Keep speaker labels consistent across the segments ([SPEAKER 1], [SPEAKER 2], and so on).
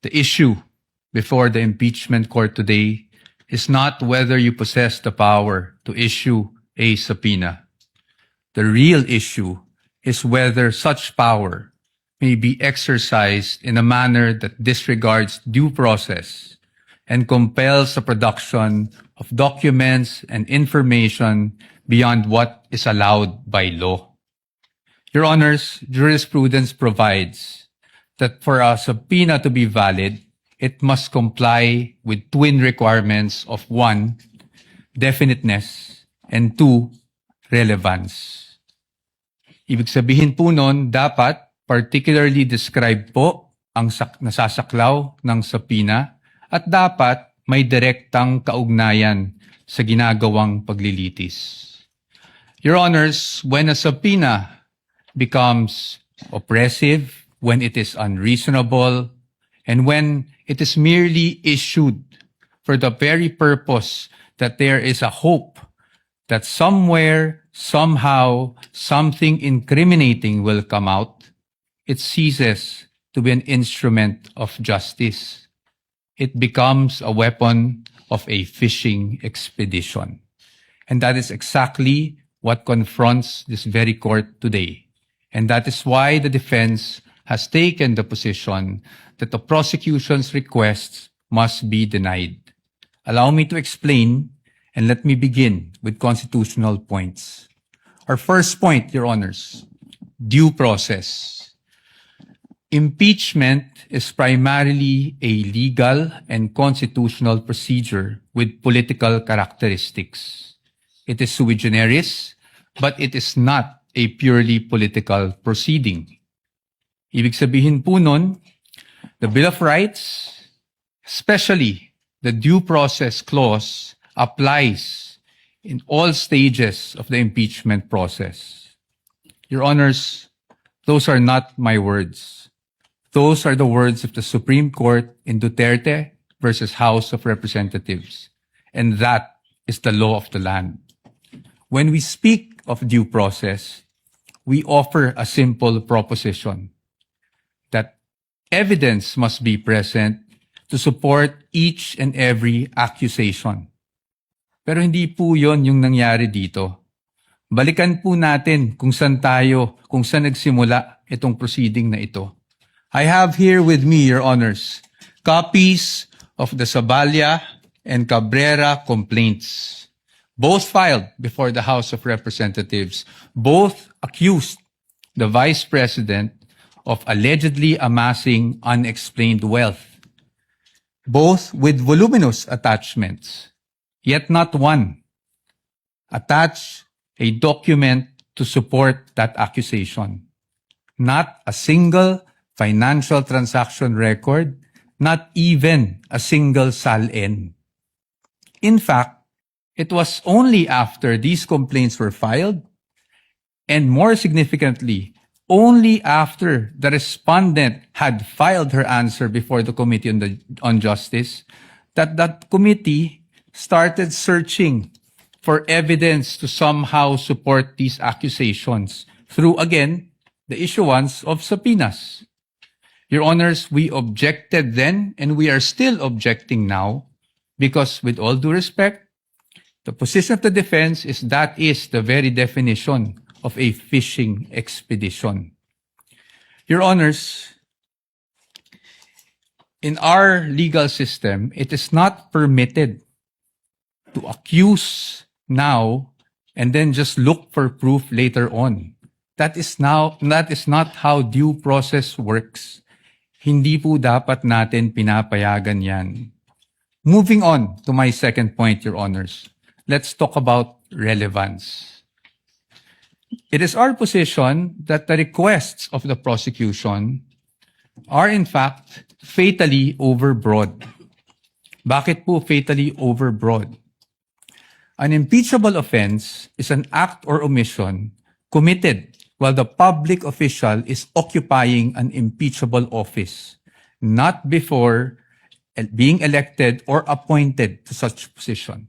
[SPEAKER 1] The issue before the impeachment court today is not whether you possess the power to issue a subpoena. The real issue is whether such power may be exercised in a manner that disregards due process and compels the production of documents and information beyond what is allowed by law. Your Honors, jurisprudence provides that for a subpoena to be valid, it must comply with twin requirements of 1, definiteness, and 2, relevance. Ibig sabihin po nun, dapat particularly described po ang nasasaklaw ng subpoena at dapat may direktang kaugnayan sa ginagawang paglilitis. Your Honors, when a subpoena becomes oppressive, when it is unreasonable, and when it is merely issued for the very purpose that there is a hope that somewhere, somehow, something incriminating will come out, it ceases to be an instrument of justice. It becomes a weapon of a fishing expedition. And that is exactly what confronts this very court today. And that is why the defense has taken the position that the prosecution's requests must be denied. Allow me to explain, and let me begin with constitutional points. Our first point, Your Honors, due process. Impeachment is primarily a legal and constitutional procedure with political characteristics. It is sui generis, but it is not a purely political proceeding. Ibig sabihin po nun, the Bill of Rights, especially the due process clause, applies in all stages of the impeachment process. Your Honors, those are not my words. Those are the words of the Supreme Court in Duterte versus House of Representatives. And that is the law of the land. When we speak of due process, we offer a simple proposition that evidence must be present to support each and every accusation. Pero hindi po yon yung nangyari dito. Balikan po natin kung saan nagsimula itong proceeding na ito. I have here with me, Your Honors, copies of the Saballa and Cabrera complaints, both filed before the House of Representatives. Both accused the Vice President of allegedly amassing unexplained wealth, both with voluminous attachments, yet not one attached a document to support that accusation. Not a single financial transaction record, not even a single SALN. In fact, it was only after these complaints were filed, and more significantly, only after the respondent had filed her answer before the Committee on Justice, that committee started searching for evidence to somehow support these accusations through, again, the issuance of subpoenas. Your Honors, we objected then, and we are still objecting now, because with all due respect, the position of the defense is that is the very definition of a fishing expedition. Your Honors, in our legal system, it is not permitted to accuse now and then just look for proof later on. That is not how due process works. Hindi po dapat natin pinapayagan yan. Moving on to my second point, Your Honors, let's talk about relevance. It is our position that the requests of the prosecution are in fact fatally overbroad. Bakit po fatally overbroad? An impeachable offense is an act or omission committed while the public official is occupying an impeachable office, not before being elected or appointed to such position.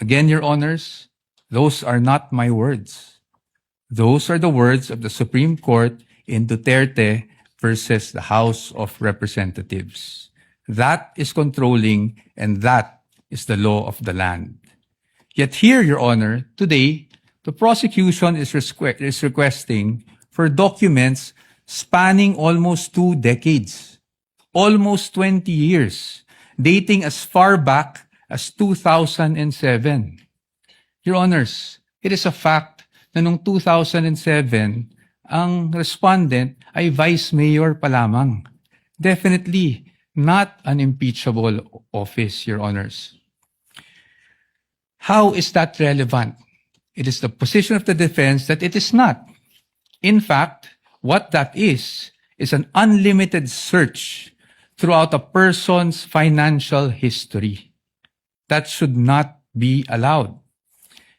[SPEAKER 1] Again, Your Honors, those are not my words. Those are the words of the Supreme Court in Duterte versus the House of Representatives. That is controlling, and that is the law of the land. Yet here, Your Honor, today, the prosecution is requesting for documents spanning almost 2 decades, almost 20 years, dating as far back as 2007. Your Honors, it is a fact na noong 2007, ang respondent ay vice mayor pa lamang. Definitely not an impeachable office, Your Honors. How is that relevant? It is the position of the defense that it is not. In fact, what that is an unlimited search throughout a person's financial history. That should not be allowed.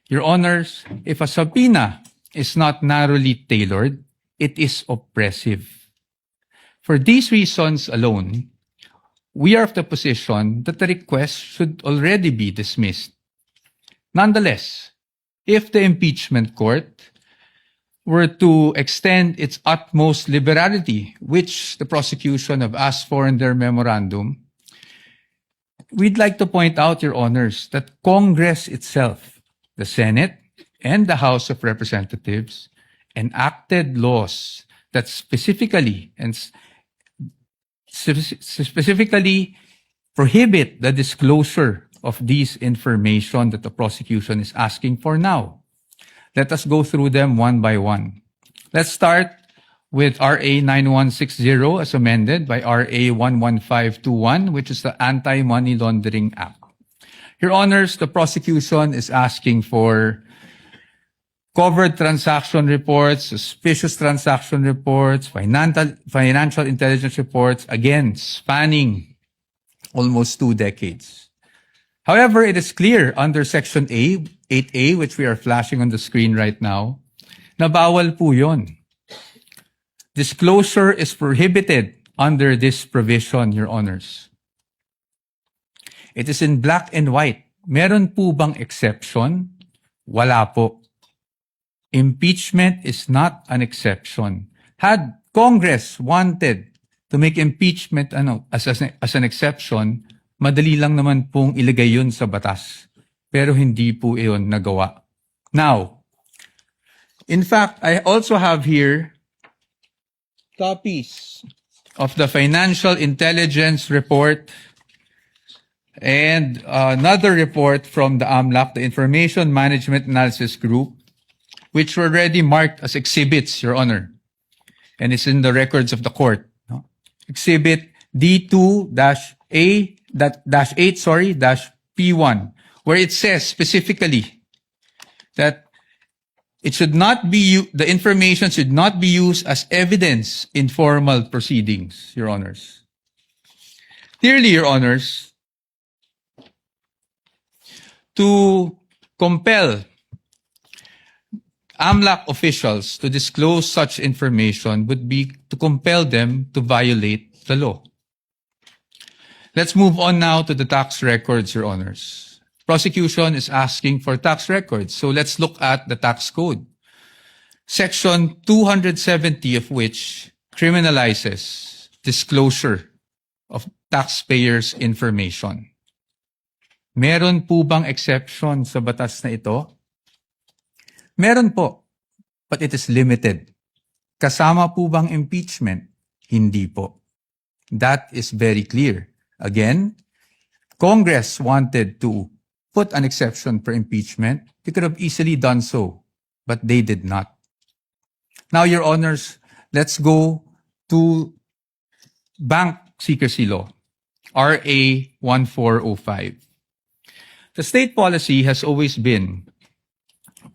[SPEAKER 1] Your Honors, if a subpoena is not narrowly tailored, it is oppressive. For these reasons alone, we are of the position that the request should already be dismissed. Nonetheless, if the impeachment court were to extend its utmost liberality, which the prosecution have asked for in their memorandum, we'd like to point out, Your Honors, that Congress itself, the Senate and the House of Representatives, enacted laws that specifically prohibit the disclosure of these information that the prosecution is asking for now. Let us go through them one by one. Let's start with RA 9160 as amended by RA 11521, which is the Anti-Money Laundering Act. Your Honors, the prosecution is asking for covered transaction reports, suspicious transaction reports, financial intelligence reports, again, spanning almost 2 decades. However, it is clear under Section 8A, which we are flashing on the screen right now, na bawal po yun. Disclosure is prohibited under this provision, Your Honors. It is in black and white. Meron po bang exception? Wala po. Impeachment is not an exception. Had Congress wanted to make impeachment as an exception, madali lang naman pong ilagay yun sa batas. Pero hindi po iyon nagawa. Now, in fact, I also have here copies of the Financial Intelligence Report and another report from the AMLAC, the Information Management Analysis Group, which were already marked as exhibits, Your Honor. And it's in the records of the court. No? Exhibit D2-8-P1, where it says specifically that it should not be the information should not be used as evidence in formal proceedings, Your Honors. Clearly, Your Honors, to compel AMLAC officials to disclose such information would be to compel them to violate the law. Let's move on now to the tax records, Your Honors. Prosecution is asking for tax records, so let's look at the tax code. Section 270 of which criminalizes disclosure of taxpayers' information. Meron po bang exception sa batas na ito? Meron po, but it is limited. Kasama po bang impeachment? Hindi po. That is very clear. Again, Congress wanted to put an exception for impeachment. They could have easily done so, but they did not. Now, Your Honors, let's go to Bank Secrecy Law, RA 1405. The state policy has always been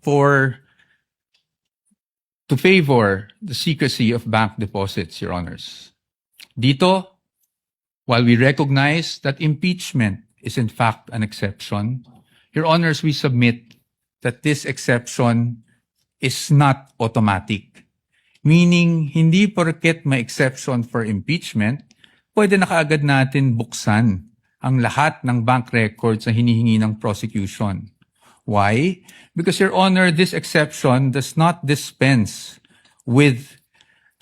[SPEAKER 1] to favor the secrecy of bank deposits, Your Honors. Dito, while we recognize that impeachment is in fact an exception, Your Honors, we submit that this exception is not automatic. Meaning, hindi porket may exception for impeachment, pwede na kaagad natin buksan ang lahat ng bank records na hinihingi ng prosecution. Why? Because, Your Honor, this exception does not dispense with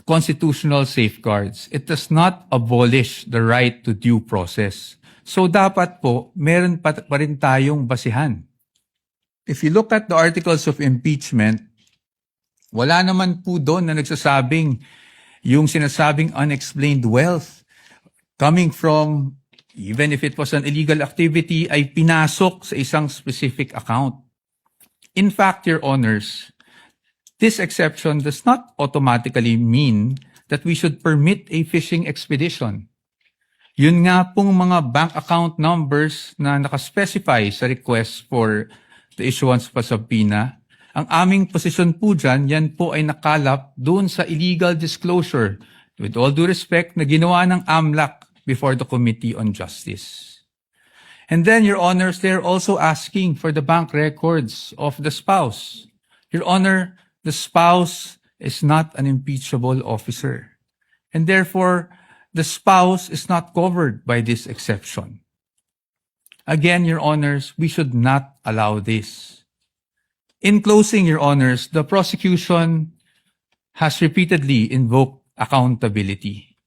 [SPEAKER 1] constitutional safeguards. It does not abolish the right to due process. So dapat po, meron pa rin tayong basihan. If you look at the articles of impeachment, wala naman po doon na nagsasabing yung sinasabing unexplained wealth coming from, even if it was an illegal activity, ay pinasok sa isang specific account. In fact, Your Honors, this exception does not automatically mean that we should permit a fishing expedition. Yun nga pong mga bank account numbers na nakaspecify sa request for the issuance of a subpoena, ang aming posisyon po dyan, yan po ay nakalap doon sa illegal disclosure, with all due respect, na ginawa ng AMLAC before the Committee on Justice. And then, Your Honors, they're also asking for the bank records of the spouse. Your Honor, the spouse is not an impeachable officer. And therefore, the spouse is not covered by this exception. Again, Your Honors, we should not allow this. In closing, Your Honors, the prosecution has repeatedly invoked accountability.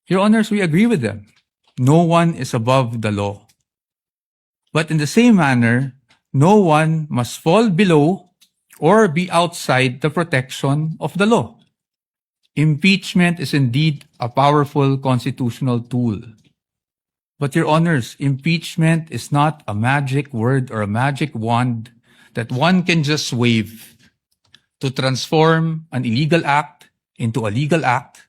[SPEAKER 1] Your Honors, we agree with them. No one is above the law. But in the same manner, no one must fall below or be outside the protection of the law. Impeachment is indeed a powerful constitutional tool. But Your Honors, impeachment is not a magic word or a magic wand that one can just wave to transform an illegal act into a legal act,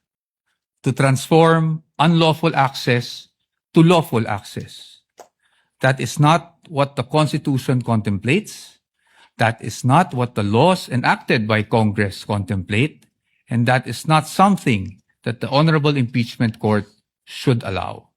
[SPEAKER 1] to transform unlawful access to lawful access. That is not what the Constitution contemplates. That is not what the laws enacted by Congress contemplate. And that is not something that the Honorable Impeachment Court should allow.